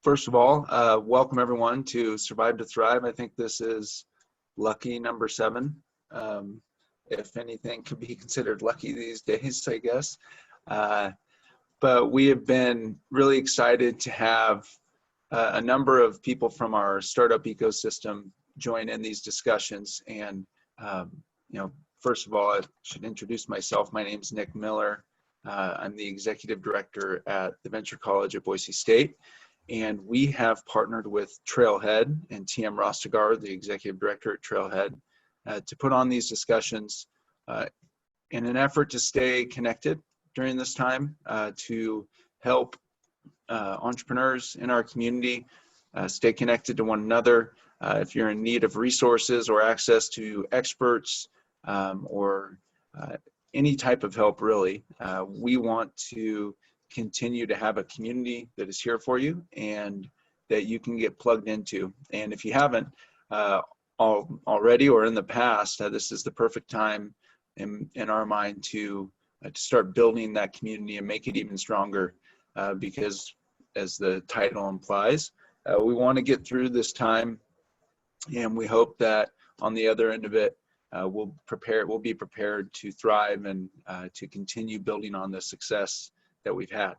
First of all, welcome everyone to Survive to Thrive. I think this is lucky number 7. If anything could be considered lucky these days, I guess. But we have been really excited to have a number of people from our startup ecosystem join in these discussions. And, first of all, I should introduce myself. My name is Nic Miller. I'm the executive director at the Venture College at Boise State. And we have partnered with Trailhead and TM Rostegar, the executive director at Trailhead, to put on these discussions in an effort to stay connected during this time, to help entrepreneurs in our community stay connected to one another. If you're in need of resources or access to experts or any type of help, really, we want to continue to have a community that is here for you and that you can get plugged into. And if you haven't already or in the past, this is the perfect time in our mind to start building that community and make it even stronger, because as the title implies, we want to get through this time, and we hope that on the other end of it, we'll be prepared to thrive and to continue building on the success that we've had.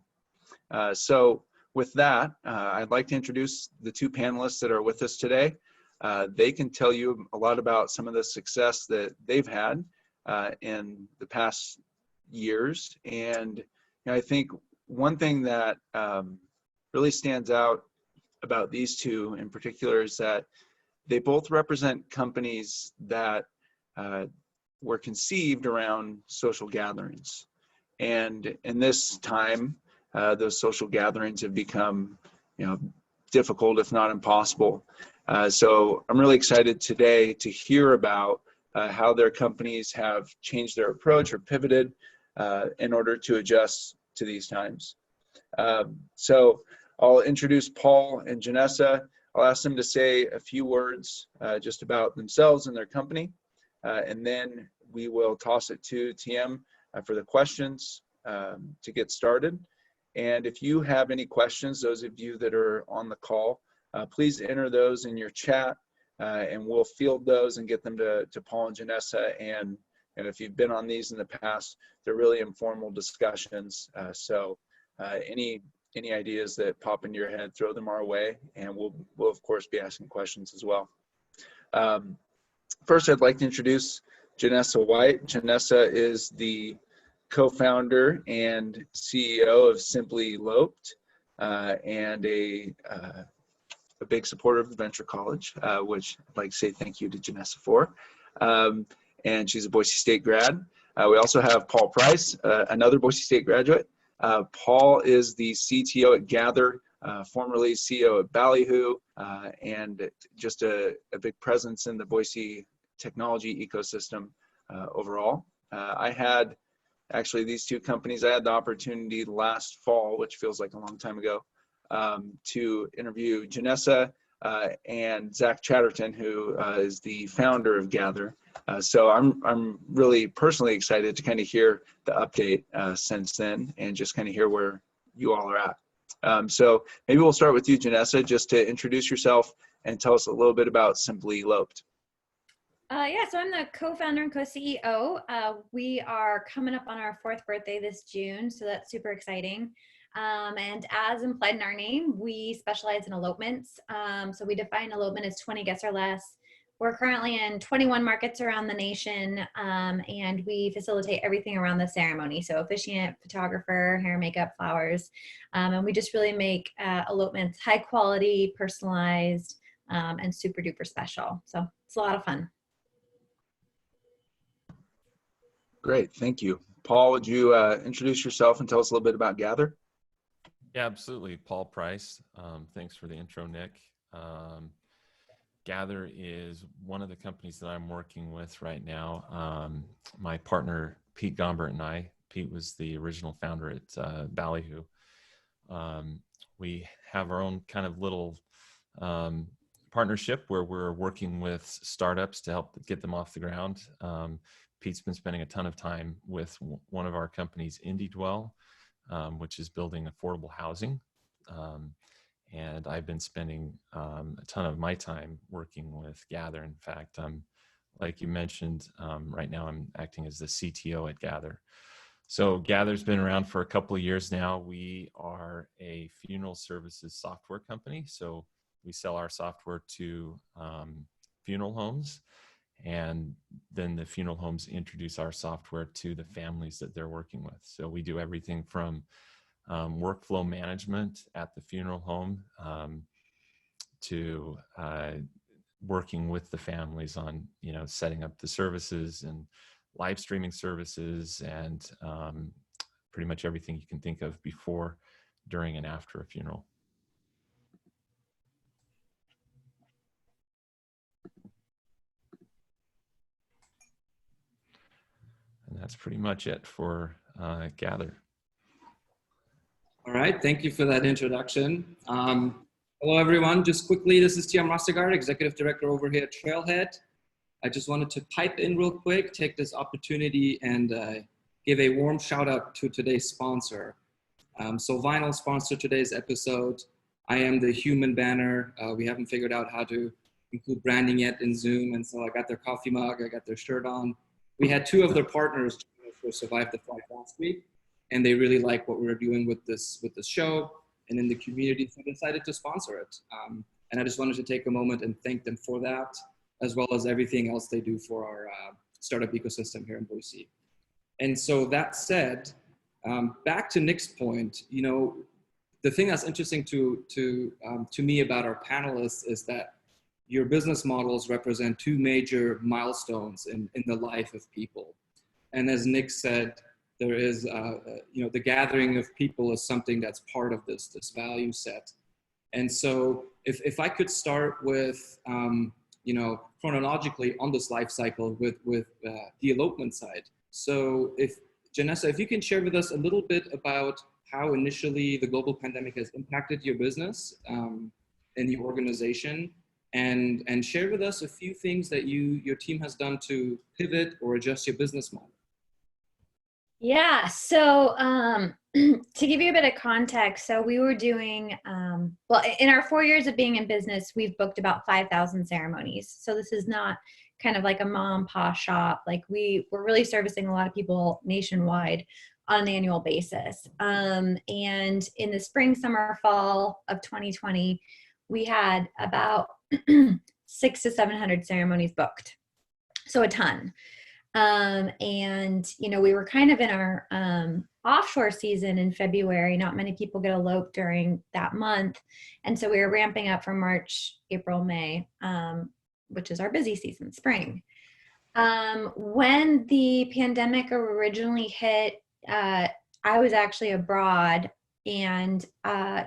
So with that, I'd like to introduce the 2 panelists that are with us today. They can tell you a lot about some of the success that they've had in the past years. And I think one thing that really stands out about these 2 in particular is that they both represent companies that were conceived around social gatherings. And in this time, those social gatherings have become, difficult, if not impossible. So I'm really excited today to hear about how their companies have changed their approach or pivoted in order to adjust to these times. So I'll introduce Paul and Janessa. I'll ask them to say a few words just about themselves and their company, and then we will toss it to TM for the questions to get started. And if you have any questions, those of you that are on the call, please enter those in your chat, and we'll field those and get them to Paul and Janessa. And if you've been on these in the past, they're really informal discussions. So any ideas that pop into your head, throw them our way, and we'll of course be asking questions as well. First, I'd like to introduce Janessa White. Janessa is the co-founder and CEO of Simply Eloped, and a big supporter of the Venture College, which I'd like to say thank you to Janessa for. And she's a Boise State grad. We also have Paul Price, another Boise State graduate. Paul is the CTO at Gather, formerly CEO at Ballyhoo, and just a big presence in the Boise technology ecosystem overall. I had actually these 2 companies, I had the opportunity last fall, which feels like a long time ago, to interview Janessa and Zach Chatterton, who is the founder of Gather. So I'm really personally excited to kind of hear the update since then and just kind of hear where you all are at. So maybe we'll start with you, Janessa, just to introduce yourself and tell us a little bit about Simply Eloped. So I'm the co-founder and co-CEO. We are coming up on our 4th birthday this June, so that's super exciting. And as implied in our name, we specialize in elopements. So we define elopement as 20 guests or less. We're currently in 21 markets around the nation, and we facilitate everything around the ceremony. So officiant, photographer, hair, makeup, flowers. And we just really make elopements high quality, personalized, and super duper special. So it's a lot of fun. Great, thank you. Paul, would you introduce yourself and tell us a little bit about Gather? Yeah, absolutely. Paul Price. Thanks for the intro, Nick. Gather is one of the companies that I'm working with right now. My partner, Pete Gombert, and I, Pete was the original founder at Ballyhoo. We have our own kind of little partnership where we're working with startups to help get them off the ground. Pete's been spending a ton of time with one of our companies, IndieDwell, which is building affordable housing. And I've been spending a ton of my time working with Gather. In fact, like you mentioned, right now I'm acting as the CTO at Gather. So Gather's been around for a couple of years now. We are a funeral services software company. So we sell our software to funeral homes, and then the funeral homes introduce our software to the families that they're working with. So we do everything from workflow management at the funeral home to working with the families on, setting up the services and live streaming services and pretty much everything you can think of before, during, and after a funeral. And that's pretty much it for Gather. All right, thank you for that introduction. Hello, everyone. Just quickly, this is Tiam Rastegard, Executive Director over here at Trailhead. I just wanted to pipe in real quick, take this opportunity and give a warm shout out to today's sponsor. So Vinyl sponsored today's episode. I am the human banner. We haven't figured out how to include branding yet in Zoom, and so I got their coffee mug, I got their shirt on. We had two of their partners for Survive the Thrive last week, and they really like what we're doing with this show and in the community, so they decided to sponsor it. And I just wanted to take a moment and thank them for that, as well as everything else they do for our startup ecosystem here in Boise. And so that said, back to Nic's point, the thing that's interesting to me about our panelists is that your business models represent two major milestones in the life of people. And as Nic said, there is, the gathering of people is something that's part of this value set. And so if I could start with, chronologically on this life cycle with the elopement side. So Janessa, if you can share with us a little bit about how initially the global pandemic has impacted your business and the organization, and share with us a few things that your team has done to pivot or adjust your business model. Yeah, so to give you a bit of context, so we were doing, in our 4 years of being in business, we've booked about 5,000 ceremonies. So this is not kind of like a mom and pop shop. Like we're really servicing a lot of people nationwide on an annual basis. And in the spring, summer, fall of 2020, we had about 600 to 700 ceremonies booked. So a ton. And, we were kind of in our offshore season in February. Not many people get eloped during that month. And so we were ramping up from March, April, May, which is our busy season, spring. When the pandemic originally hit, I was actually abroad and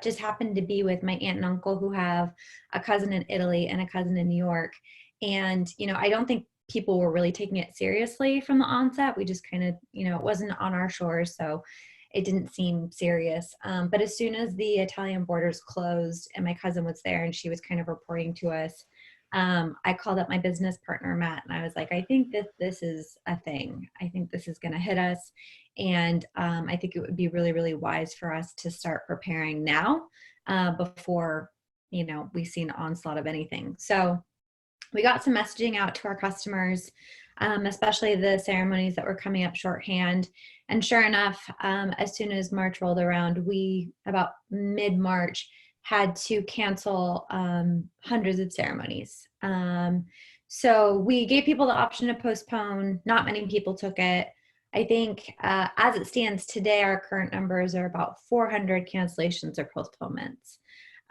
just happened to be with my aunt and uncle who have a cousin in Italy and a cousin in New York. And, I don't think people were really taking it seriously from the onset. We just kind of, it wasn't on our shores, so it didn't seem serious. But as soon as the Italian borders closed and my cousin was there and she was kind of reporting to us, I called up my business partner, Matt, and I was like, I think that this is a thing. I think this is going to hit us. And I think it would be really, really wise for us to start preparing now before, we see an onslaught of anything. So we got some messaging out to our customers, especially the ceremonies that were coming up shorthand. And sure enough, as soon as March rolled around, we, about mid-March, had to cancel hundreds of ceremonies. So we gave people the option to postpone. Not many people took it. I think as it stands today, our current numbers are about 400 cancellations or postponements.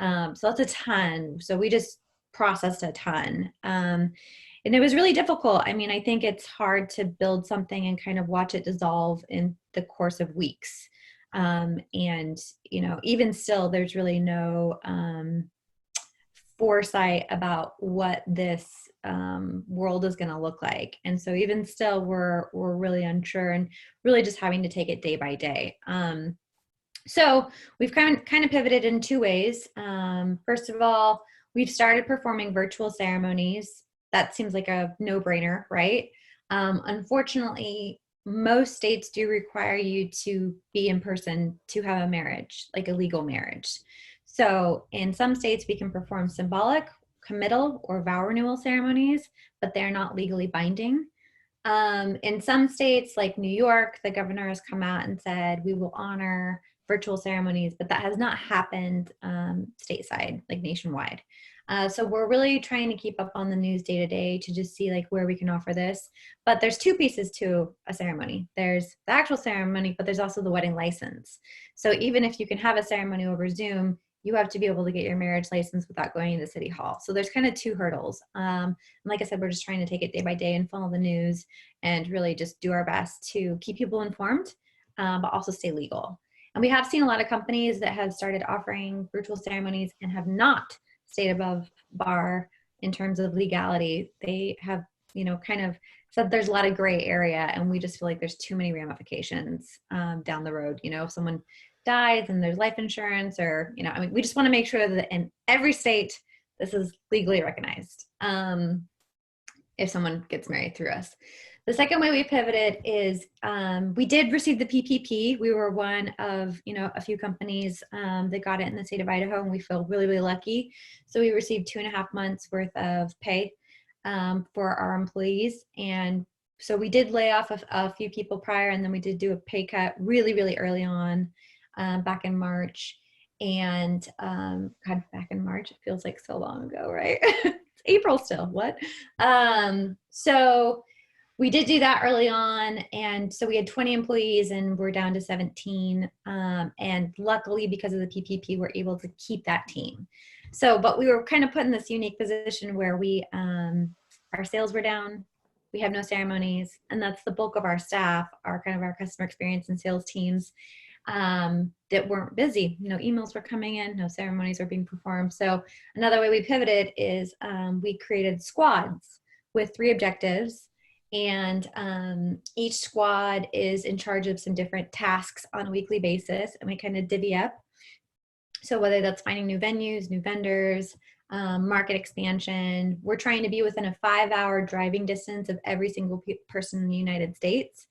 So that's a ton. So we just processed a ton. And it was really difficult. I mean, I think it's hard to build something and kind of watch it dissolve in the course of weeks. And, even still, there's really no foresight about what this world is going to look like. And so even still, we're really unsure and really just having to take it day by day. So we've kind of pivoted in two ways. First of all, we've started performing virtual ceremonies. That seems like a no-brainer, right? Unfortunately, most states do require you to be in person to have a marriage, like a legal marriage. So in some states, we can perform symbolic, committal, or vow renewal ceremonies, but they're not legally binding. In some states, like New York, the governor has come out and said, we will honor virtual ceremonies, but that has not happened stateside, like nationwide. So we're really trying to keep up on the news day to day to just see like where we can offer this. But there's two pieces to a ceremony. There's the actual ceremony, but there's also the wedding license. So even if you can have a ceremony over Zoom, you have to be able to get your marriage license without going to City Hall. So there's kind of two hurdles. And like I said, we're just trying to take it day by day and follow the news and really just do our best to keep people informed, but also stay legal. And we have seen a lot of companies that have started offering virtual ceremonies and have not stayed above bar in terms of legality. They have, kind of said there's a lot of gray area, and we just feel like there's too many ramifications down the road. If someone dies and there's life insurance, or, we just want to make sure that in every state, this is legally recognized if someone gets married through us. The second way we pivoted is we did receive the PPP. We were one of, a few companies that got it in the state of Idaho, and we feel really, really lucky. So we received 2.5 months worth of pay for our employees. And so we did lay off a few people prior, and then we did do a pay cut really, really early on back in March. And God, back in March, it feels like so long ago, right? It's April still, what? So we did do that early on. And so we had 20 employees and we're down to 17. And luckily, because of the PPP, we're able to keep that team. So, but we were kind of put in this unique position where our sales were down. We have no ceremonies, and that's the bulk of our staff, our customer experience and sales teams that weren't busy. Emails were coming in, no ceremonies were being performed. So another way we pivoted is we created squads with 3 objectives, and each squad is in charge of some different tasks on a weekly basis, and we kind of divvy up. So whether that's finding new venues, new vendors, market expansion, we're trying to be within a 5-hour driving distance of every single person in the United States.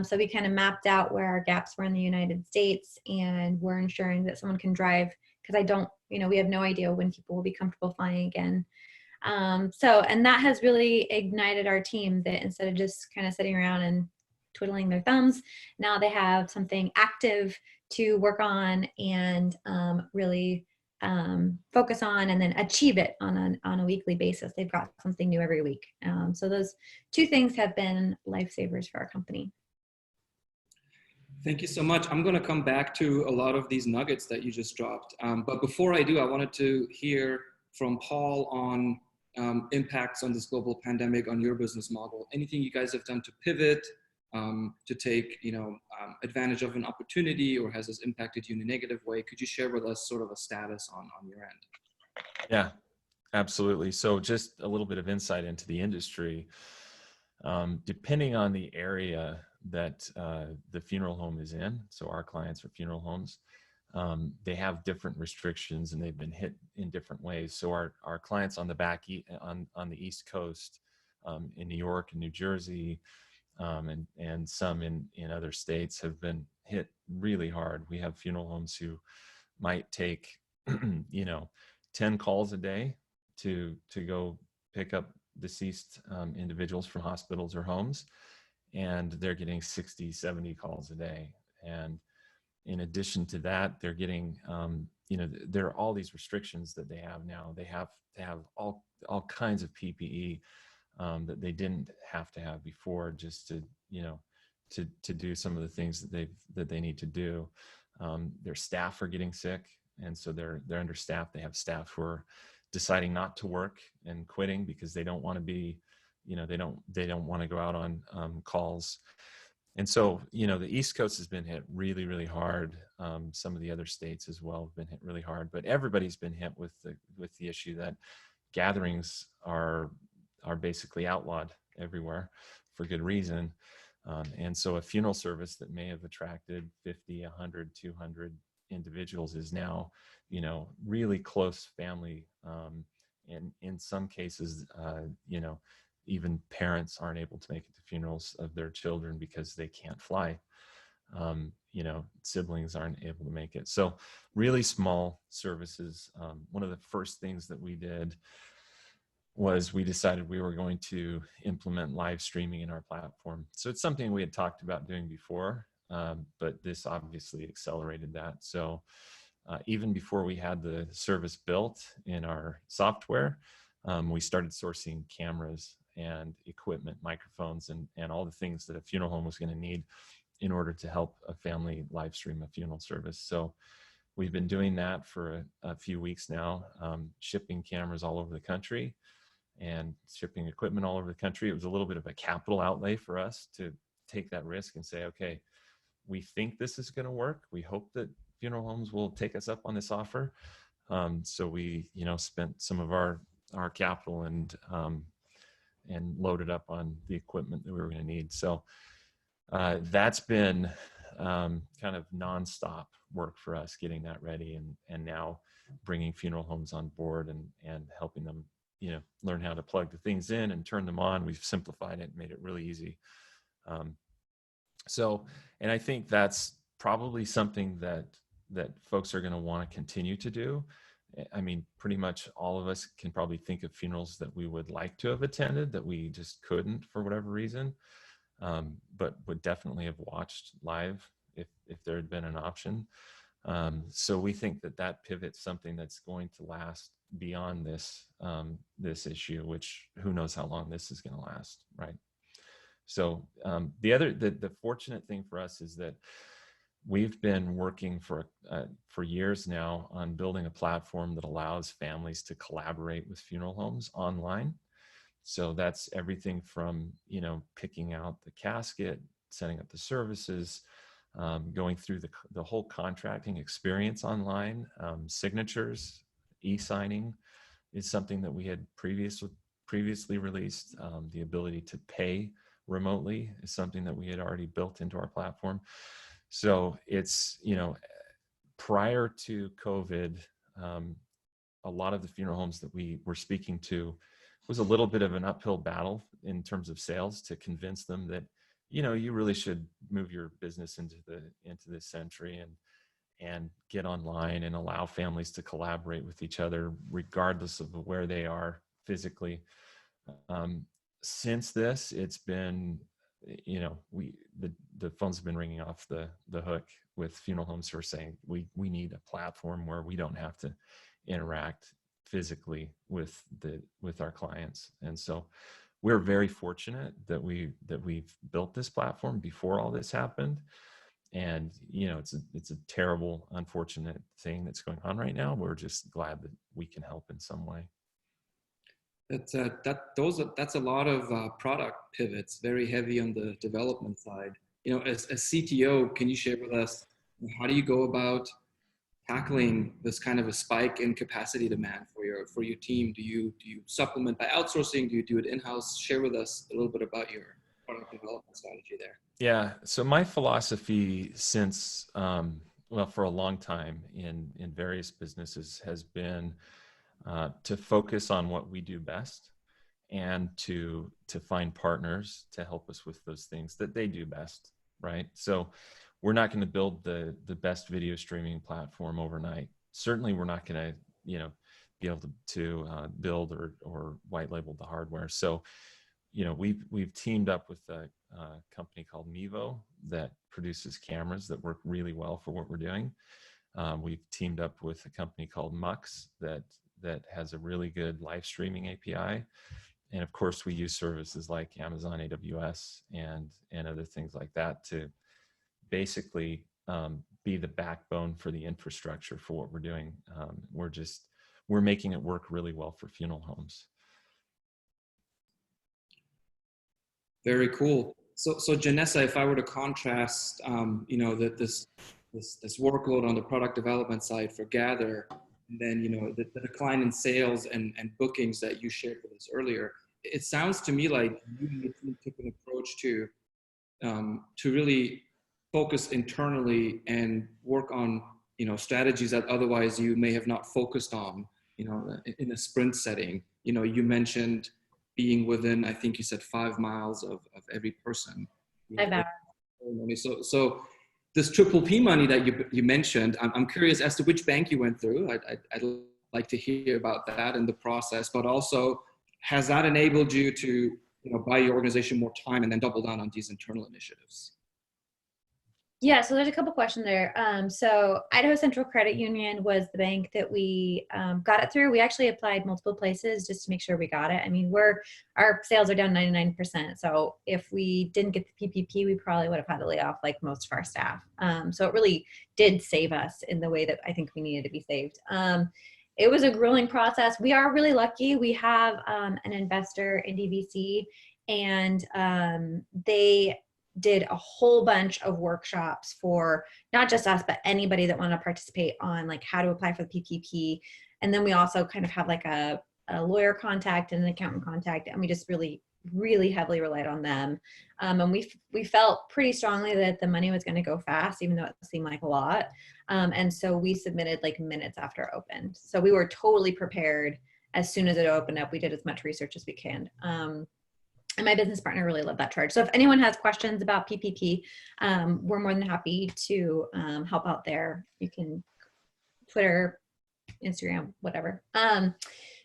So we kind of mapped out where our gaps were in the United States, and we're ensuring that someone can drive, because we have no idea when people will be comfortable flying again. And that has really ignited our team, that instead of just kind of sitting around and twiddling their thumbs, now they have something active to work on and really focus on, and then achieve it on a weekly basis. They've got something new every week. So those 2 things have been lifesavers for our company. Thank you so much. I'm going to come back to a lot of these nuggets that you just dropped. But before I do, I wanted to hear from Paul on impacts on this global pandemic on your business model. Anything you guys have done to pivot, to take advantage of an opportunity, or has this impacted you in a negative way? Could you share with us sort of a status on your end? Yeah, absolutely. So just a little bit of insight into the industry. Depending on the area that the funeral home is in, so our clients are funeral homes, they have different restrictions and they've been hit in different ways. So our clients on the East Coast, in New York and New Jersey, and some in other states, have been hit really hard. We have funeral homes who might take 10 calls a day to go pick up deceased individuals from hospitals or homes, and they're getting 60, 70 calls a day. And in addition to that, they're getting there are all these restrictions that they have now. They have to have all kinds of PPE that they didn't have to have before, just to do some of the things that they need to do. Their staff are getting sick, and so they're understaffed. They have staff who are deciding not to work and quitting because they don't want to be, they don't want to go out on calls. And so, the East Coast has been hit really, really hard. Some of the other states as well have been hit really hard, but everybody's been hit with the issue that gatherings are basically outlawed everywhere for good reason. And so a funeral service that may have attracted 50, 100, 200 individuals is now, really close family. And in some cases, even parents aren't able to make it to funerals of their children because they can't fly. you know, siblings aren't able to make it. So really small services. One of the first things that we did was we decided we were going to implement live streaming in our platform. So it's something we had talked about doing before, but this obviously accelerated that. So even before we had the service built in our software, we started sourcing cameras and equipment, microphones, and all the things that a funeral home was going to need in order to help a family live stream a funeral service. So we've been doing that for a few weeks now, shipping cameras all over the country and shipping equipment all over the country. It was a little bit of a capital outlay for us to take that risk and say, okay, we think this is going to work. We hope that funeral homes will take us up on this offer. So we, you know, spent some of our capital and loaded up on the equipment that we were going to need. So that's been kind of nonstop work for us, getting that ready, and now bringing funeral homes on board and helping them, you know, learn how to plug the things in and turn them on. We've simplified it, made it really easy. And I think that's probably something that folks are going to want to continue to do. I mean, pretty much all of us can probably think of funerals that we would like to have attended that we just couldn't for whatever reason, but would definitely have watched live if there had been an option. So we think that pivot's something that's going to last beyond this issue, which who knows how long this is going to last, right? So the fortunate thing for us is that we've been working for years now on building a platform that allows families to collaborate with funeral homes online. So that's everything from, you know, picking out the casket, setting up the services, going through the whole contracting experience online, signatures, e-signing is something that we had previously released. The ability to pay remotely is something that we had already built into our platform. So it's, you know, prior to COVID, a lot of the funeral homes that we were speaking to was a little bit of an uphill battle in terms of sales to convince them that, you know, you really should move your business into this century and get online and allow families to collaborate with each other regardless of where they are physically. Since this, it's been, you know, the phones have been ringing off the hook with funeral homes who are saying we need a platform where we don't have to interact physically with our clients. And so we're very fortunate that we've built this platform before all this happened. And, you know, it's a terrible, unfortunate thing that's going on right now. We're just glad that we can help in some way. That's a lot of product pivots, very heavy on the development side. You know, as CTO, can you share with us, how do you go about tackling this kind of a spike in capacity demand for your team? Do you supplement by outsourcing? Do you do it in-house? Share with us a little bit about your product development strategy there. Yeah. So my philosophy since, for a long time in various businesses has been to focus on what we do best and to find partners to help us with those things that they do best, right? So we're not going to build the best video streaming platform overnight. Certainly we're not going to, you know, be able to build or white label the hardware. So, you know, we've teamed up with a company called Mevo that produces cameras that work really well for what we're doing. We've teamed up with a company called Mux that has a really good live streaming API. And of course, we use services like Amazon AWS and other things like that to basically be the backbone for the infrastructure for what we're doing. We're making it work really well for funeral homes. Very cool. So Janessa, if I were to contrast, you know, that this workload on the product development side for Gather, and then, you know, the decline in sales and bookings that you shared with us earlier, it sounds to me like you took an approach to really focus internally and work on, you know, strategies that otherwise you may have not focused on, you know, in a sprint setting. You know, you mentioned being within, I think you said 5 miles of every person. 5 hours. So this triple P money that you mentioned, I'm curious as to which bank you went through. I'd like to hear about that and the process, but also has that enabled you to buy your organization more time and then double down on these internal initiatives? Yeah, so there's a couple questions there. So Idaho Central Credit Union was the bank that we got it through. We actually applied multiple places just to make sure we got it. I mean, our sales are down 99%. So if we didn't get the PPP, we probably would have had to lay off like most of our staff. So it really did save us in the way that I think we needed to be saved. It was a grueling process. We are really lucky. We have an investor in DVC, and they did a whole bunch of workshops for not just us, but anybody that wanted to participate on like how to apply for the PPP. And then we also kind of have like a lawyer contact and an accountant contact, and we just really, really heavily relied on them. And we felt pretty strongly that the money was going to go fast, even though it seemed like a lot. And so we submitted like minutes after it opened. So we were totally prepared as soon as it opened up. We did as much research as we can. And my business partner really led that charge. So if anyone has questions about PPP, we're more than happy to help out there. You can Twitter, Instagram, whatever.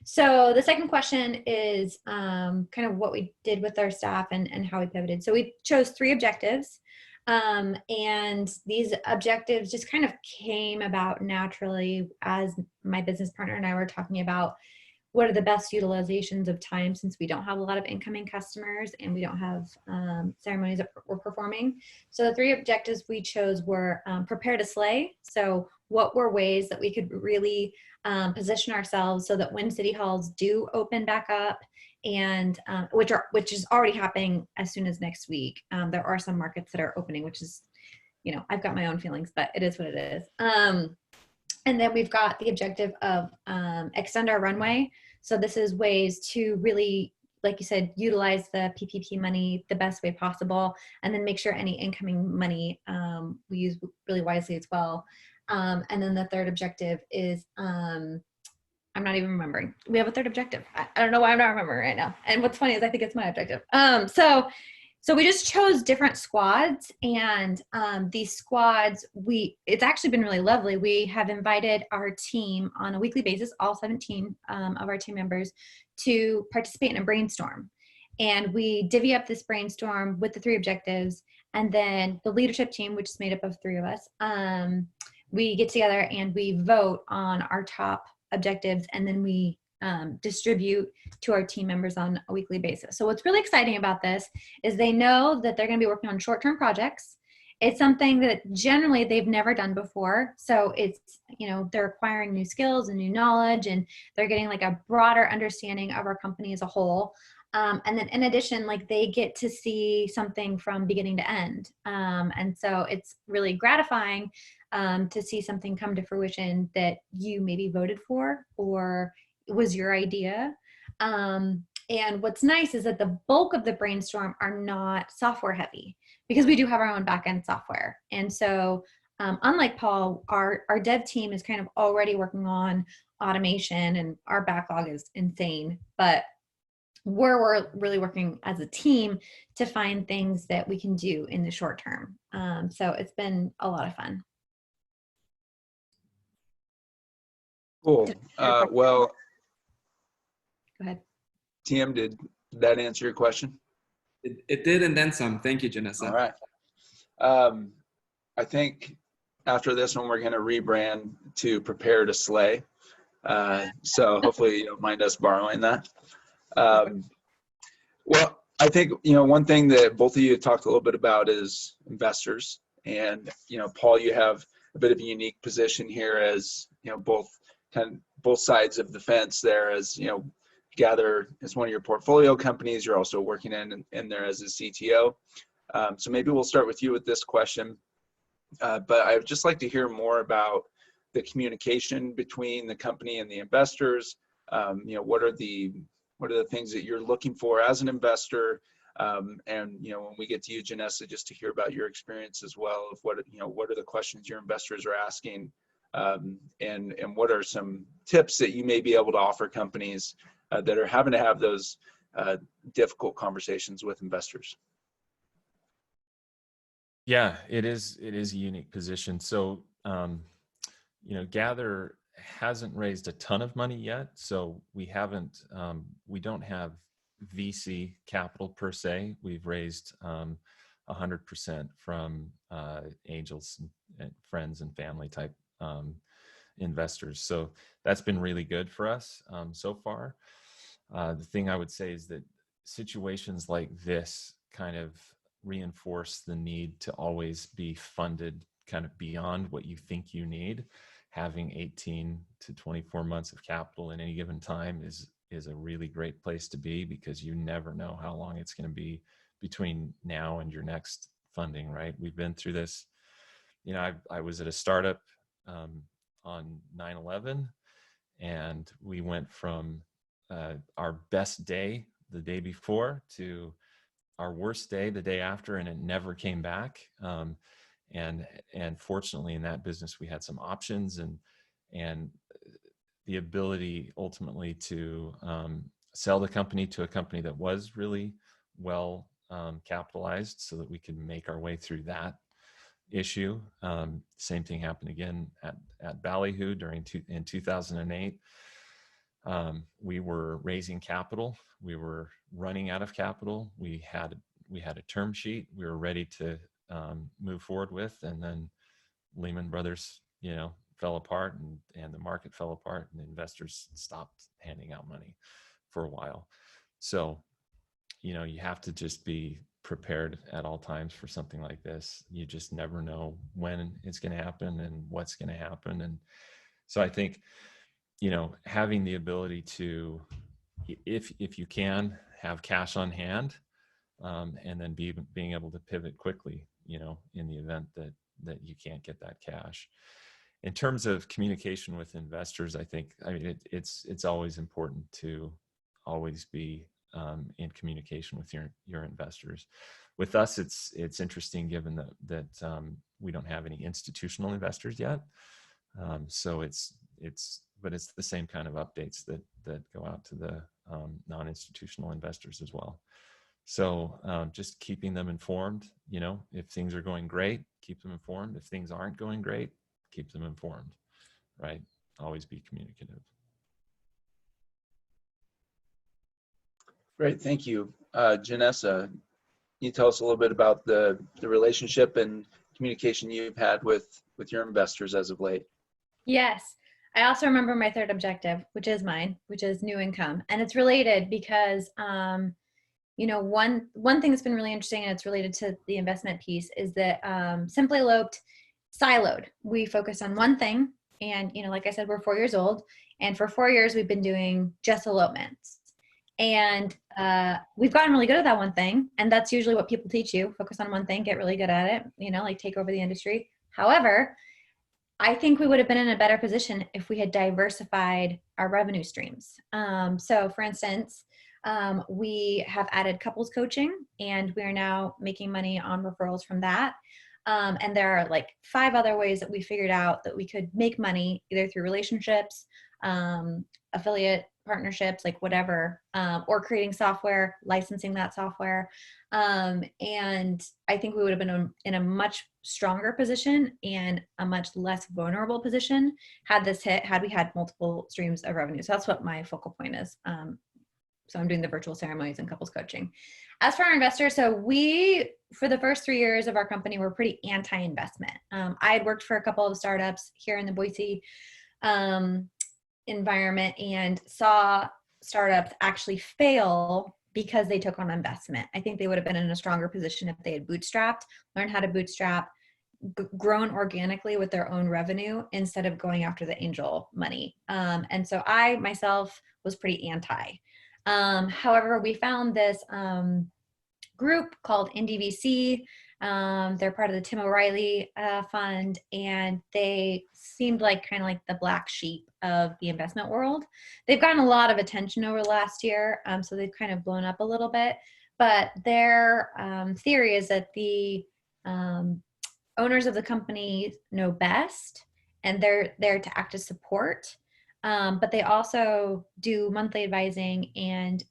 So the second question is kind of what we did with our staff and how we pivoted. So we chose 3 objectives. And these objectives just kind of came about naturally as my business partner and I were talking about what are the best utilizations of time, since we don't have a lot of incoming customers and we don't have ceremonies that we're performing. So the 3 objectives we chose were prepare to slay. So what were ways that we could really position ourselves so that when city halls do open back up, and which is already happening as soon as next week. There are some markets that are opening, which is, I've got my own feelings, but it is what it is. And then we've got the objective of extend our runway. So this is ways to really, like you said, utilize the PPP money the best way possible, and then make sure any incoming money we use really wisely as well. And then the third objective is, I'm not even remembering. We have a third objective. I don't know why I'm not remembering right now. And what's funny is I think it's my objective. So we just chose different squads, and these squads, it's actually been really lovely. We have invited our team on a weekly basis, all 17 of our team members, to participate in a brainstorm. And we divvy up this brainstorm with the 3 objectives, and then the leadership team, which is made up of 3 of us, we get together and we vote on our top objectives, and then we distribute to our team members on a weekly basis. So what's really exciting about this is they know that they're going to be working on short-term projects. It's something that generally they've never done before. So it's, they're acquiring new skills and new knowledge, and they're getting like a broader understanding of our company as a whole. And then in addition, like they get to see something from beginning to end. And so it's really gratifying to see something come to fruition that you maybe voted for or was your idea. And what's nice is that the bulk of the brainstorm are not software heavy, because we do have our own backend software. And so unlike Paul, our dev team is kind of already working on automation, and our backlog is insane, but we're really working as a team to find things that we can do in the short term. So it's been a lot of fun. Cool. Well, go ahead. TM, did that answer your question? It did, and then some. Thank you, Janessa. All right. I think after this one, we're going to rebrand to Prepare to Slay. So hopefully you don't mind us borrowing that. Well, I think, one thing that both of you talked a little bit about is investors. And, Paul, you have a bit of a unique position here as, both sides of the fence there, as, Gather as one of your portfolio companies. You're also working in there as a CTO. So maybe we'll start with you with this question. But I would just like to hear more about the communication between the company and the investors. What are the things that you're looking for as an investor? And when we get to you, Janessa, just to hear about your experience as well of what are the questions your investors are asking, and what are some tips that you may be able to offer companies that are having to have those difficult conversations with investors. Yeah, it is a unique position. So, Gather hasn't raised a ton of money yet. So we don't have VC capital per se. We've raised 100% from angels and friends and family type investors. So that's been really good for us so far. The thing I would say is that situations like this kind of reinforce the need to always be funded kind of beyond what you think you need. Having 18 to 24 months of capital in any given time is a really great place to be, because you never know how long it's going to be between now and your next funding, right? We've been through this. I was at a startup on 9/11, and we went from our best day the day before to our worst day the day after, and it never came back. And fortunately, in that business, we had some options and the ability ultimately to sell the company to a company that was really well capitalized, so that we could make our way through that issue. Same thing happened again at Ballyhoo in 2008. We were raising capital. We were running out of capital. We had a term sheet we were ready to move forward with, and then Lehman Brothers, fell apart, and the market fell apart, and investors stopped handing out money for a while. So, you have to just be prepared at all times for something like this. You just never know when it's going to happen and what's going to happen. And so I think, having the ability to, if you can, have cash on hand, and then being able to pivot quickly, in the event that you can't get that cash. In terms of communication with investors, it's always important to always be in communication with your investors. With us, it's interesting, given that we don't have any institutional investors yet. So it's the same kind of updates that go out to the non-institutional investors as well. So just keeping them informed. If things are going great, keep them informed. If things aren't going great, keep them informed, right? Always be communicative. Great, thank you. Janessa, can you tell us a little bit about the relationship and communication you've had with your investors as of late? Yes. I also remember my third objective, which is mine, which is new income. And it's related because, one thing that's been really interesting, and it's related to the investment piece, is that Simply Eloped siloed. We focus on one thing. And, like I said, we're 4 years old. And for 4 years, we've been doing just elopements. And we've gotten really good at that one thing. And that's usually what people teach you. Focus on one thing, get really good at it, like take over the industry. However, I think we would have been in a better position if we had diversified our revenue streams. So for instance, we have added couples coaching, and we are now making money on referrals from that. And there are like 5 other ways that we figured out that we could make money, either through relationships, affiliate partnerships, like whatever, or creating software, licensing that software. And I think we would have been in a much stronger position and a much less vulnerable position had we had multiple streams of revenue. So that's what my focal point is. So I'm doing the virtual ceremonies and couples coaching. As for our investors, so we, for the first 3 years of our company, were pretty anti-investment. I had worked for a couple of startups here in the Boise environment and saw startups actually fail because they took on investment. I think they would have been in a stronger position if they had bootstrapped, learned how to bootstrap, grown organically with their own revenue instead of going after the angel money. And so I myself was pretty anti. However, we found this group called NDVC. They're part of the Tim O'Reilly fund, and they seemed like kind of like the black sheep of the investment world. They've gotten a lot of attention over the last year, so they've kind of blown up a little bit. But their theory is that the owners of the company know best, and they're there to act as support. But they also do monthly advising and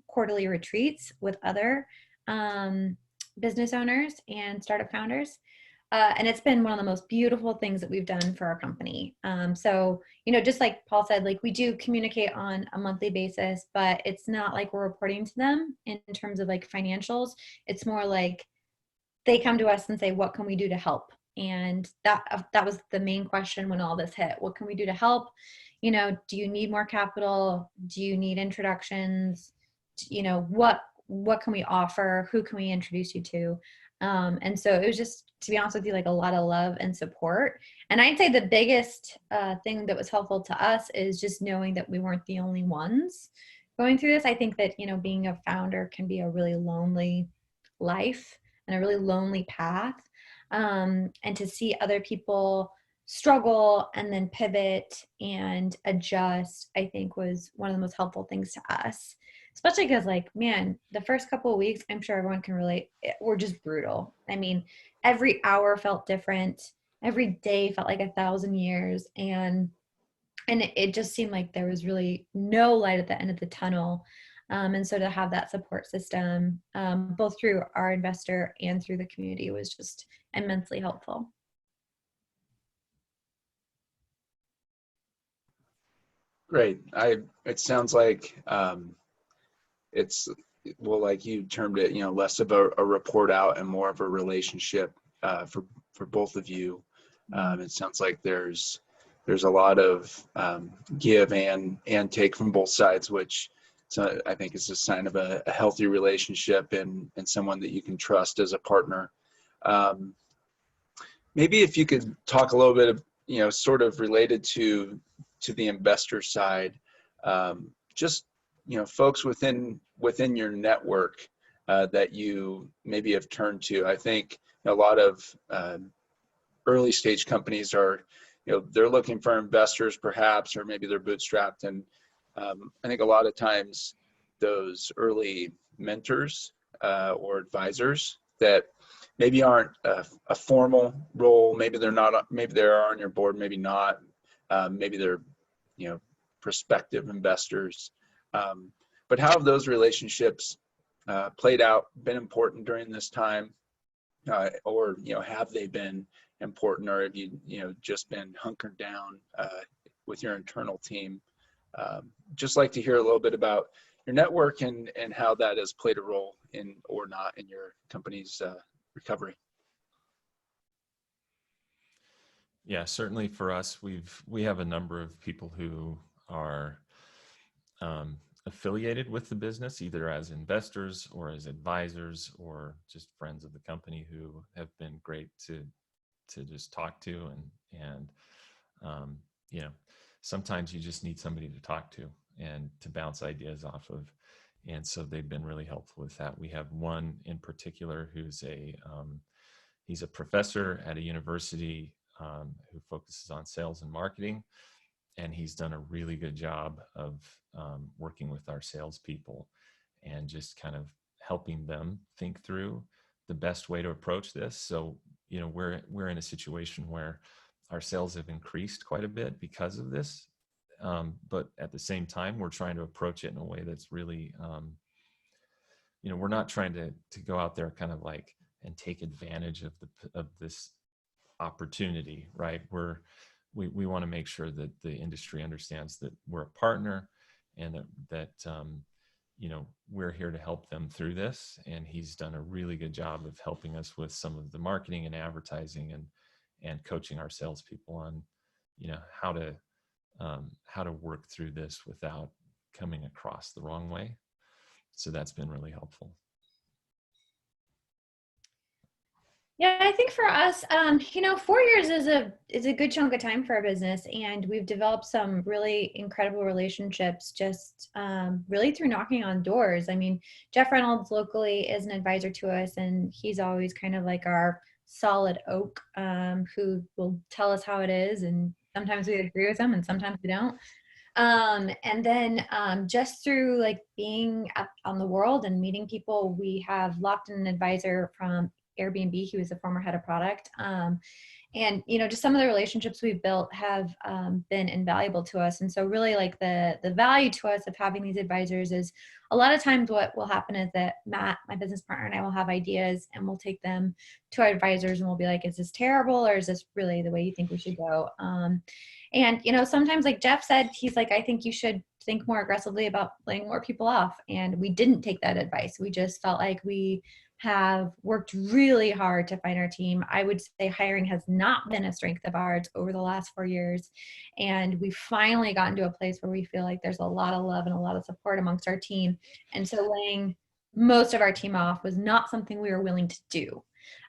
quarterly retreats with other business owners and startup founders. And it's been one of the most beautiful things that we've done for our company. So, just like Paul said, like we do communicate on a monthly basis, but it's not like we're reporting to them in terms of like financials. It's more like they come to us and say, what can we do to help? And that was the main question when all this hit. What can we do to help? Do you need more capital? Do you need introductions? What can we offer? Who can we introduce you to? And so it was just, to be honest with you, like a lot of love and support. And I'd say the biggest thing that was helpful to us is just knowing that we weren't the only ones going through this. I think that, being a founder can be a really lonely life and a really lonely path. And to see other people struggle and then pivot and adjust, I think was one of the most helpful things to us. Especially because, like, man, the first couple of weeks, I'm sure everyone can relate, were just brutal. I mean, every hour felt different. Every day felt like 1,000 years. And it just seemed like there was really no light at the end of the tunnel. And so to have that support system, both through our investor and through the community, was just immensely helpful. Great. It sounds like it's, well, like you termed it, less of a report out and more of a relationship for both of you. It sounds like there's a lot of give and take from both sides, which I think is a sign of a healthy relationship and someone that you can trust as a partner. Maybe if you could talk a little bit of, sort of related to the investor side, just folks within your network that you maybe have turned to. I think a lot of early stage companies are, they're looking for investors perhaps, or maybe they're bootstrapped. And I think a lot of times those early mentors or advisors that maybe aren't a formal role, maybe they're not, maybe they are on your board, maybe not, maybe they're, prospective investors. But how have those relationships played out, been important during this time, or have they been important, or have you just been hunkered down with your internal team? Just like to hear a little bit about your network and how that has played a role in or not in your company's recovery. Yeah, certainly for us, we have a number of people who are affiliated with the business, either as investors or as advisors or just friends of the company, who have been great to just talk to, and sometimes you just need somebody to talk to and to bounce ideas off of, and so they've been really helpful with that. We have one in particular who's he's a professor at a university who focuses on sales and marketing. And he's done a really good job of working with our salespeople and just kind of helping them think through the best way to approach this. So, we're in a situation where our sales have increased quite a bit because of this. But at the same time, we're trying to approach it in a way that's really, we're not trying to go out there kind of like and take advantage of this opportunity, right? We want to make sure that the industry understands that we're a partner and that we're here to help them through this. And he's done a really good job of helping us with some of the marketing and advertising and coaching our salespeople on, how to work through this without coming across the wrong way. So that's been really helpful. Yeah, I think for us, 4 years is a good chunk of time for our business, and we've developed some really incredible relationships just really through knocking on doors. I mean, Jeff Reynolds locally is an advisor to us, and he's always kind of like our solid oak who will tell us how it is, and sometimes we agree with him and sometimes we don't. And then just through like being up on the world and meeting people, we have locked in an advisor from Airbnb. He was a former head of product. And, you know, just some of the relationships we've built have been invaluable to us. And so really like the value to us of having these advisors is a lot of times what will happen is that Matt, my business partner, and I will have ideas and we'll take them to our advisors and we'll be like, is this terrible or is this really the way you think we should go? And, you know, sometimes like Jeff said, he's like, I think you should think more aggressively about laying more people off. And we didn't take that advice. We just felt like we have worked really hard to find our team. I would say hiring has not been a strength of ours over the last 4 years. And we finally gotten to a place where we feel like there's a lot of love and a lot of support amongst our team. And so laying most of our team off was not something we were willing to do.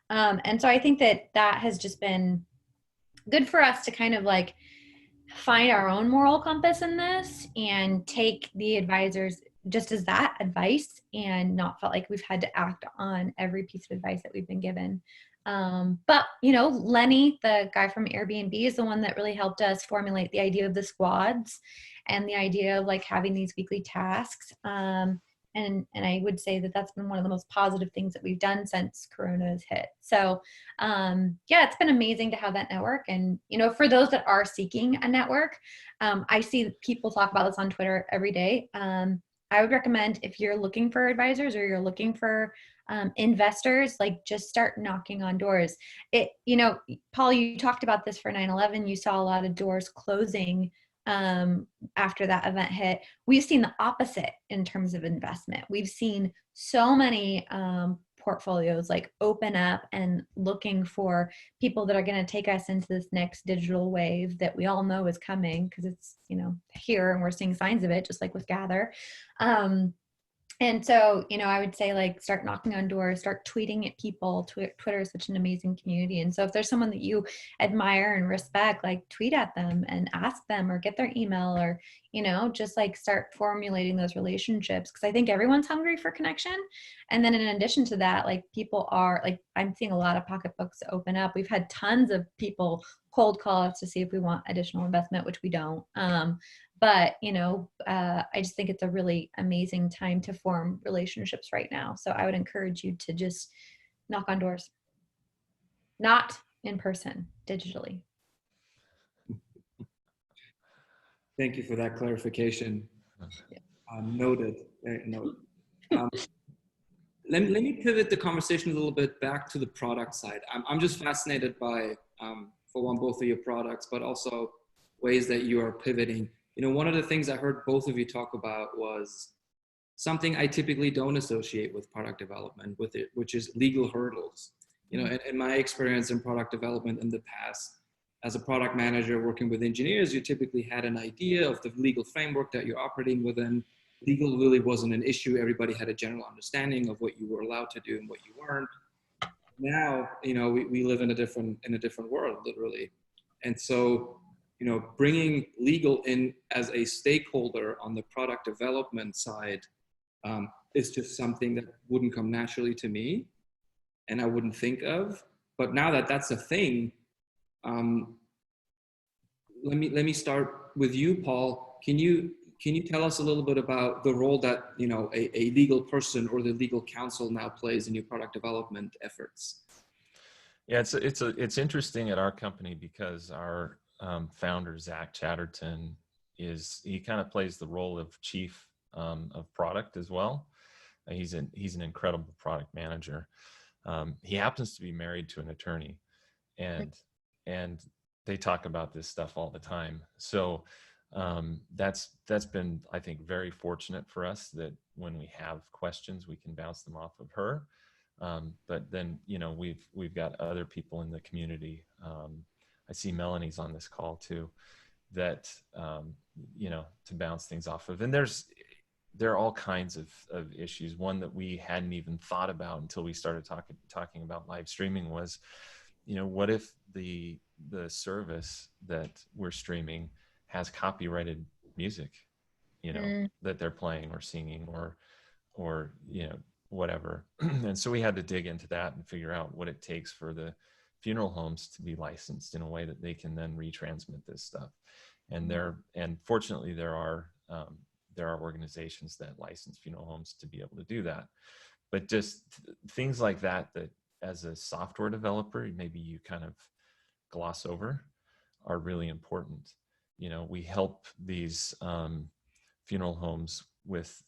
And so I think that that has just been good for us to kind of like find our own moral compass in this and take the advisors just as that advice and not felt like we've had to act on every piece of advice that we've been given. But, you know, Lenny, the guy from Airbnb, is the one that really helped us formulate the idea of the squads and the idea of like having these weekly tasks. And I would say that that's been one of the most positive things that we've done since Corona has hit. So yeah, it's been amazing to have that network. And, you know, for those that are seeking a network, I see people talk about this on Twitter every day. I would recommend if you're looking for advisors or you're looking for investors, like just start knocking on doors. You know, Paul, you talked about this for 9/11. You saw a lot of doors closing after that event hit. We've seen the opposite in terms of investment. We've seen so many portfolios like open up and looking for people that are going to take us into this next digital wave that we all know is coming because it's, you know, here and we're seeing signs of it, just like with Gather. And so, you know, I would say like start knocking on doors, start tweeting at people. Twitter is such an amazing community. And so if there's someone that you admire and respect, like tweet at them and ask them or get their email or, you know, just like start formulating those relationships. Cause I think everyone's hungry for connection. And then in addition to that, like people are like, I'm seeing a lot of pocketbooks open up. We've had tons of people cold call us to see if we want additional investment, which we don't. But, you know, I just think it's a really amazing time to form relationships right now. So I would encourage you to just knock on doors, not in person, digitally. Thank you for that clarification. Noted. Noted. Let me pivot the conversation a little bit back to the product side. I'm just fascinated by, for one, both of your products, but also ways that you are pivoting. You know, one of the things I heard both of you talk about was something I typically don't associate with product development with it, which is legal hurdles. You know, in my experience in product development in the past, as a product manager working with engineers, you typically had an idea of the legal framework that you're operating within. Legal really wasn't an issue. Everybody had a general understanding of what you were allowed to do and what you weren't. Now, you know, we live in a different world, literally. And so, you know, bringing legal in as a stakeholder on the product development side is just something that wouldn't come naturally to me and I wouldn't think of. But now that that's a thing, let me start with you, Paul. Can you tell us a little bit about the role that, you know, a legal person or the legal counsel now plays in your product development efforts? Yeah, it's interesting at our company because our founder, Zach Chatterton, he kind of plays the role of chief of product as well. He's an incredible product manager. He happens to be married to an attorney, and they talk about this stuff all the time. So that's been, I think, very fortunate for us that when we have questions, we can bounce them off of her. But then, you know, we've got other people in the community. I see Melanie's on this call too, that, you know, to bounce things off of. And there are all kinds of issues. One that we hadn't even thought about until we started talking about live streaming was, you know, what if the service that we're streaming has copyrighted music, you know, that they're playing or singing or, you know, whatever. And so we had to dig into that and figure out what it takes for the funeral homes to be licensed in a way that they can then retransmit this stuff. And fortunately there are organizations that license funeral homes to be able to do that. But just things like that as a software developer, maybe you kind of gloss over are really important. You know, we help these funeral homes with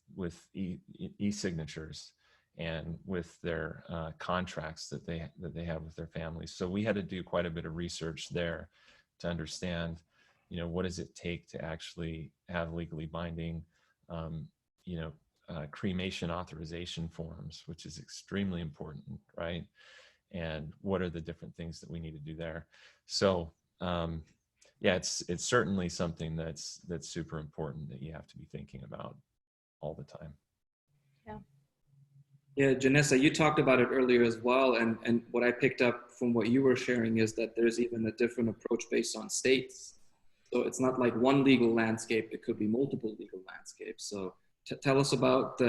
e-signatures and with their contracts that they have with their families. So we had to do quite a bit of research there to understand, you know, what does it take to actually have legally binding, cremation authorization forms, which is extremely important, right? And what are the different things that we need to do there? So yeah, it's certainly something that's super important that you have to be thinking about all the time. Yeah, Janessa, you talked about it earlier as well, and what I picked up from what you were sharing is that there's even a different approach based on states. So it's not like one legal landscape, it could be multiple legal landscapes. So tell us about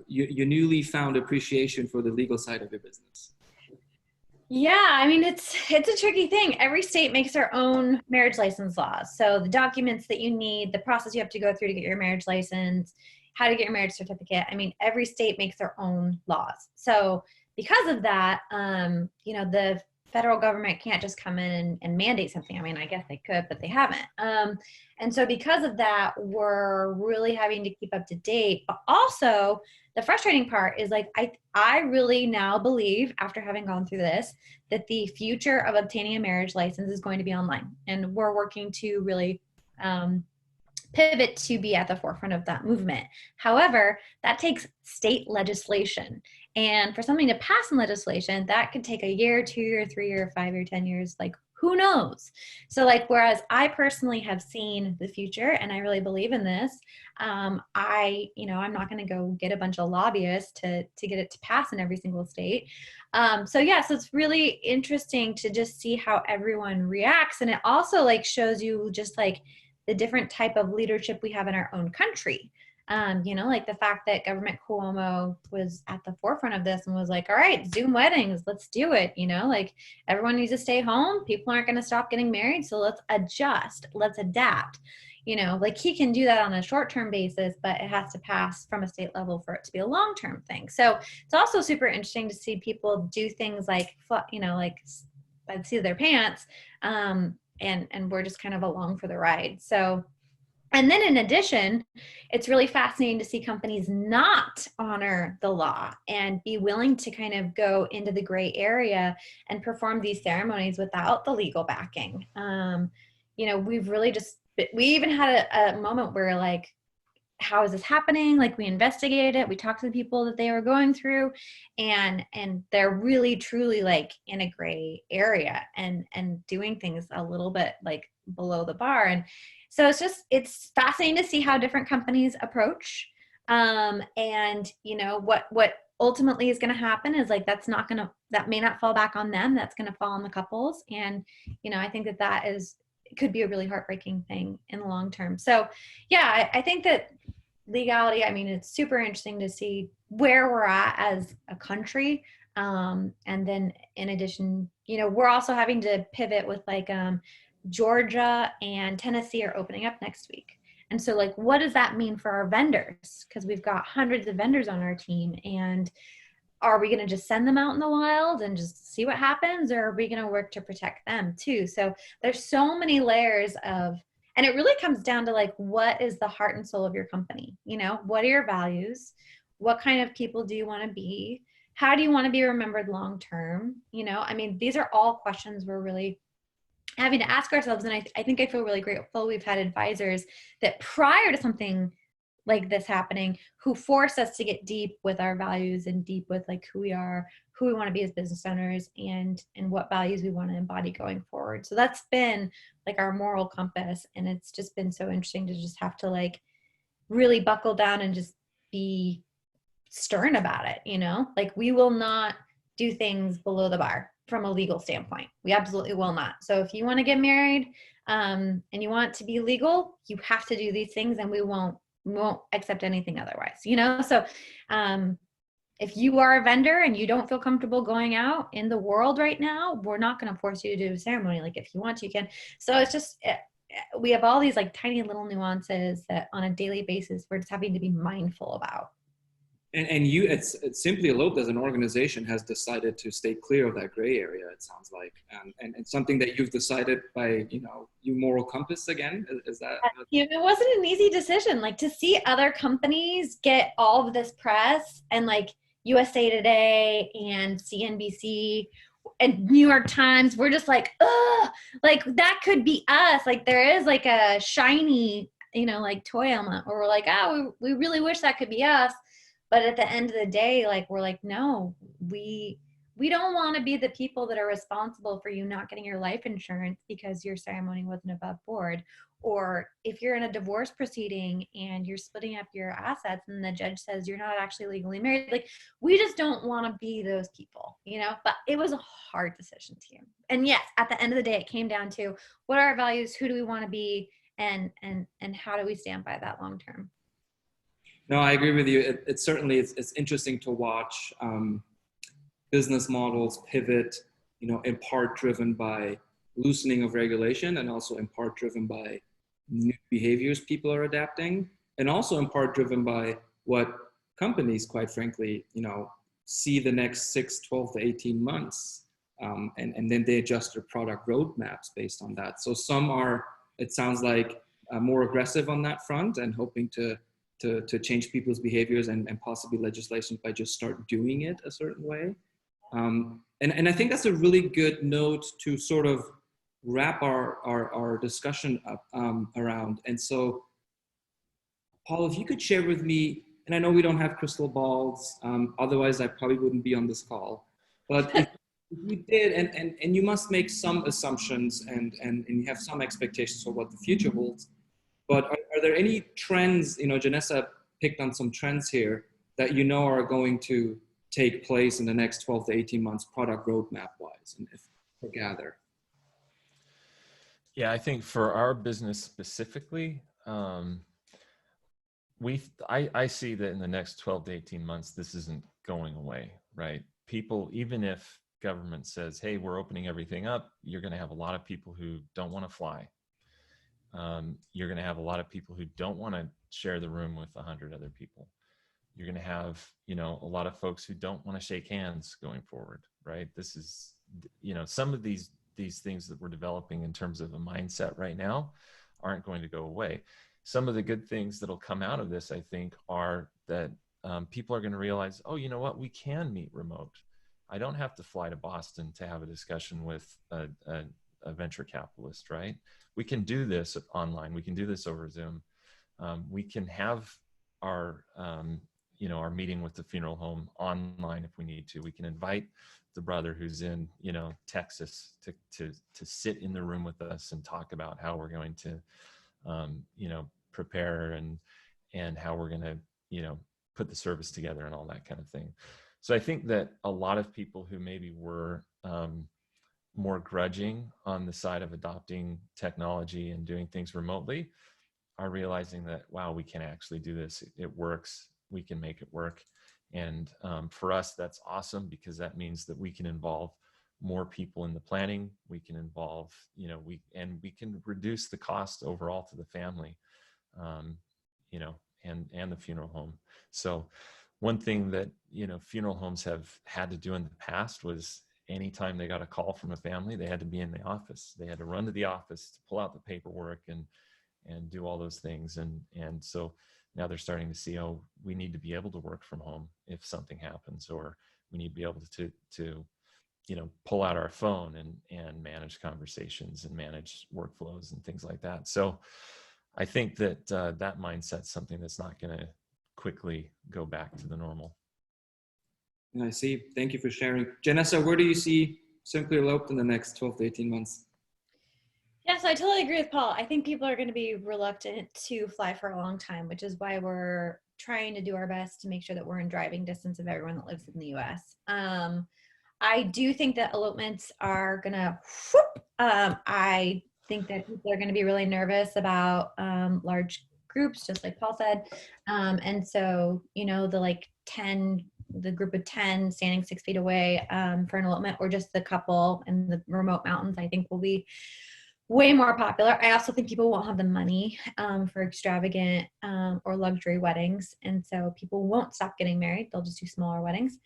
your newly found appreciation for the legal side of your business. Yeah, I mean, it's a tricky thing. Every state makes their own marriage license laws. So the documents that you need, the process you have to go through to get your marriage license, how to get your marriage certificate. I mean, every state makes their own laws. So because of that, the federal government can't just come in and mandate something. I mean, I guess they could, but they haven't. And so because of that, we're really having to keep up to date. But also, the frustrating part is like, I really now believe, after having gone through this, that the future of obtaining a marriage license is going to be online. And we're working to really pivot to be at the forefront of that movement. However, that takes state legislation. And for something to pass in legislation, that could take a year, 2 year, 3 year, 5 year, 10 years, like who knows? So like, whereas I personally have seen the future and I really believe in this, I'm not going to go get a bunch of lobbyists to get it to pass in every single state. So it's really interesting to just see how everyone reacts. And it also like shows you just like the different type of leadership we have in our own country. Like the fact that Government Cuomo was at the forefront of this and was like, all right, Zoom weddings, let's do it. Like everyone needs to stay home. People aren't going to stop getting married. So let's adjust, let's adapt. Like he can do that on a short-term basis, but it has to pass from a state level for it to be a long-term thing. So it's also super interesting to see people do things like, by the seat of their pants. And we're just kind of along for the ride. So, and then in addition, it's really fascinating to see companies not honor the law and be willing to kind of go into the gray area and perform these ceremonies without the legal backing. We even had a moment where like, how is this happening? Like we investigated it. We talked to the people that they were going through and they're really truly like in a gray area and doing things a little bit like below the bar. And so it's fascinating to see how different companies approach. What ultimately is going to happen is like, that may not fall back on them. That's going to fall on the couples. And, I think that could be a really heartbreaking thing in the long term. So yeah, I think that legality, I mean, it's super interesting to see where we're at as a country. And then in addition, we're also having to pivot with like Georgia and Tennessee are opening up next week. And so like, what does that mean for our vendors? Because we've got hundreds of vendors on our team, and are we going to just send them out in the wild and just see what happens? Or are we going to work to protect them too? So there's so many layers and it really comes down to like, what is the heart and soul of your company? What are your values? What kind of people do you want to be? How do you want to be remembered long-term? I mean, these are all questions we're really having to ask ourselves. And I think I feel really grateful we've had advisors that prior to something like this happening, who force us to get deep with our values and deep with like who we are, who we want to be as business owners, and what values we want to embody going forward. So that's been like our moral compass. And it's just been so interesting to just have to like really buckle down and just be stern about it. Like we will not do things below the bar from a legal standpoint. We absolutely will not. So if you want to get married and you want to be legal, you have to do these things, and we won't accept anything otherwise, So if you are a vendor and you don't feel comfortable going out in the world right now, we're not going to force you to do a ceremony. Like if you want to, you can. So it's just, we have all these like tiny little nuances that on a daily basis, we're just having to be mindful about. And you, it's Simply Eloped as an organization has decided to stay clear of that gray area, it sounds like. And something that you've decided by, you moral compass again, is that? It wasn't an easy decision. Like, to see other companies get all of this press, and like USA Today and CNBC and New York Times, we're just like, ugh, like that could be us. Like, there is like a shiny, like toy element where we're like, oh, we really wish that could be us. But at the end of the day, like, we're like, no, we don't want to be the people that are responsible for you not getting your life insurance because your ceremony wasn't above board. Or if you're in a divorce proceeding and you're splitting up your assets and the judge says you're not actually legally married, like, we just don't want to be those people, but it was a hard decision, team. And yes, at the end of the day, it came down to what are our values, who do we want to be, and how do we stand by that long term? No, I agree with you. It certainly it's interesting to watch business models pivot, in part driven by loosening of regulation, and also in part driven by new behaviors people are adapting, and also in part driven by what companies, quite frankly, see the next 6, 12 to 18 months. And then they adjust their product roadmaps based on that. So some are, it sounds like, more aggressive on that front and hoping to change people's behaviors and possibly legislation by just start doing it a certain way. And I think that's a really good note to sort of wrap our discussion up around. And so, Paul, if you could share with me, and I know we don't have crystal balls, otherwise I probably wouldn't be on this call, but if you did, and you must make some assumptions and you have some expectations for what the future holds, but are there any trends, Janessa picked on some trends here that are going to take place in the next 12 to 18 months, product roadmap wise, and if we gather? Yeah, I think for our business specifically, I see that in the next 12 to 18 months, this isn't going away, right? People, even if government says, hey, we're opening everything up, you're going to have a lot of people who don't want to fly. You're going to have a lot of people who don't want to share the room with 100 other people. You're going to have, a lot of folks who don't want to shake hands going forward, right? This is, some of these things that we're developing in terms of a mindset right now aren't going to go away. Some of the good things that'll come out of this, I think, are that people are going to realize, oh, you know what, we can meet remote. I don't have to fly to Boston to have a discussion with a venture capitalist, right? We can do this online. We can do this over Zoom. We can have our, our meeting with the funeral home online if we need to. We can invite the brother who's in, Texas to sit in the room with us and talk about how we're going to, prepare and how we're going to, put the service together and all that kind of thing. So I think that a lot of people who maybe were more grudging on the side of adopting technology and doing things remotely are realizing that, wow, we can actually do this. It works. We can make it work. And for us, that's awesome, because that means that we can involve more people in the planning. We can involve, we can reduce the cost overall to the family, and the funeral home. So one thing that, funeral homes have had to do in the past was anytime they got a call from a family, they had to be in the office. They had to run to the office to pull out the paperwork and do all those things. And so now they're starting to see, oh, we need to be able to work from home if something happens, or we need to be able to pull out our phone and manage conversations and manage workflows and things like that. So I think that that mindset's something that's not going to quickly go back to the normal. I see. Thank you for sharing. Janessa, where do you see Simply Eloped in the next 12 to 18 months? Yeah, so I totally agree with Paul. I think people are going to be reluctant to fly for a long time, which is why we're trying to do our best to make sure that we're in driving distance of everyone that lives in the US. I do think that elopements are going to, I think that people are going to be really nervous about large groups, just like Paul said. And so, the group of 10 standing 6 feet away for an elopement, or just the couple in the remote mountains, I think will be way more popular. I also think people won't have the money for extravagant or luxury weddings. And so people won't stop getting married. They'll just do smaller weddings.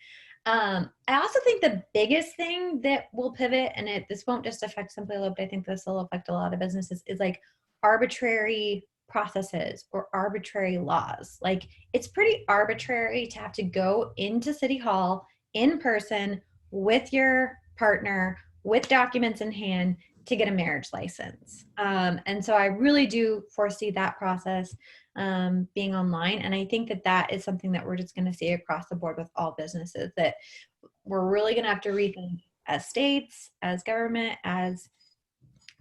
I also think the biggest thing that will pivot, and this won't just affect Simply Eloped, I think this will affect a lot of businesses, is like arbitrary processes or arbitrary laws. Like, it's pretty arbitrary to have to go into City Hall in person with your partner with documents in hand to get a marriage license. And so I really do foresee that process being online. And I think that is something that we're just going to see across the board with all businesses, that we're really going to have to rethink as states, as government, as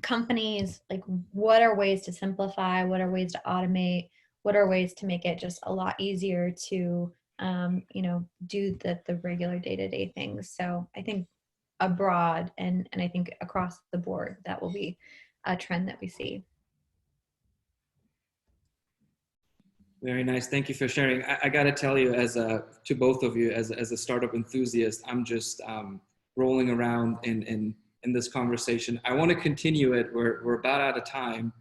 companies, like, what are ways to simplify, what are ways to automate, what are ways to make it just a lot easier to, do the regular day-to-day things. So I think abroad and I think across the board, that will be a trend that we see. Very nice. Thank you for sharing. I got to tell you, to both of you, as a startup enthusiast, I'm just rolling around in this conversation. I want to continue it. We're about out of time.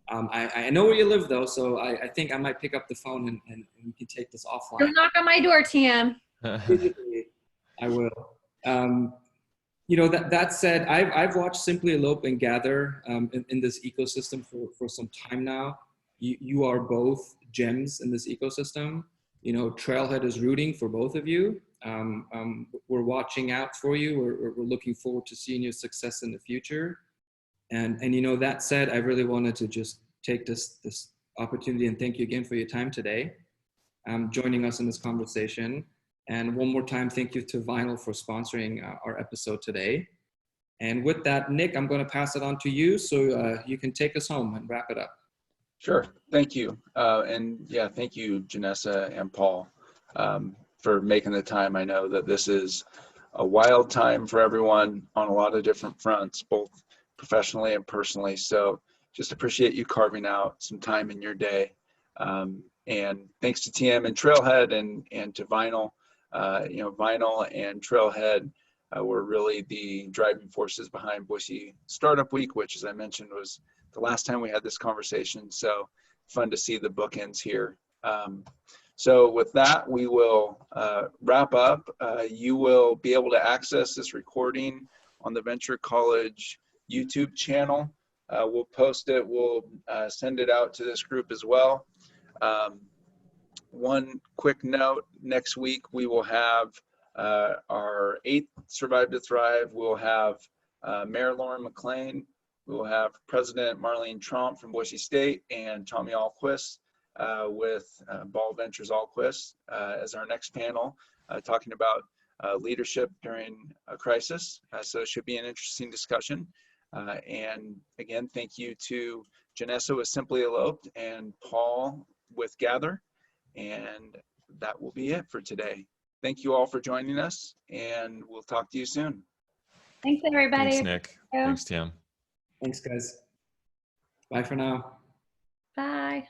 I know where you live, though, so I think I might pick up the phone and we can take this offline. Don't knock on my door, TM. I will. That said, I've watched Simply Elope and Gather in this ecosystem for some time now. You are both gems in this ecosystem. Trailhead is rooting for both of you. We're watching out for you. We're looking forward to seeing your success in the future. And that said, I really wanted to just take this opportunity and thank you again for your time today, joining us in this conversation. And one more time, thank you to Vinyl for sponsoring our episode today. And with that, Nic, I'm going to pass it on to you so you can take us home and wrap it up. Sure. Thank you. And yeah, thank you, Janessa and Paul, for making the time. I know that this is a wild time for everyone on a lot of different fronts, both professionally and personally. So just appreciate you carving out some time in your day. And thanks to TM and Trailhead and to Vinyl. Vinyl and Trailhead were really the driving forces behind Boise Startup Week, which, as I mentioned, was the last time we had this conversation. So fun to see the bookends here. So with that, we will wrap up. You will be able to access this recording on the Venture College YouTube channel. We'll post it. We'll send it out to this group as well. One quick note, next week we will have our 8th Survive to Thrive. We'll have Mayor Lauren McLean. We will have President Marlene Tromp from Boise State and Tommy Alquist with Ball Ventures Alquist as our next panel, talking about leadership during a crisis. So it should be an interesting discussion. And again, thank you to Janessa with Simply Eloped and Paul with Gather. And that will be it for today. Thank you all for joining us, and we'll talk to you soon. Thanks, everybody. Thanks, Nic. Thanks, Tim. Thanks, guys. Bye for now. Bye.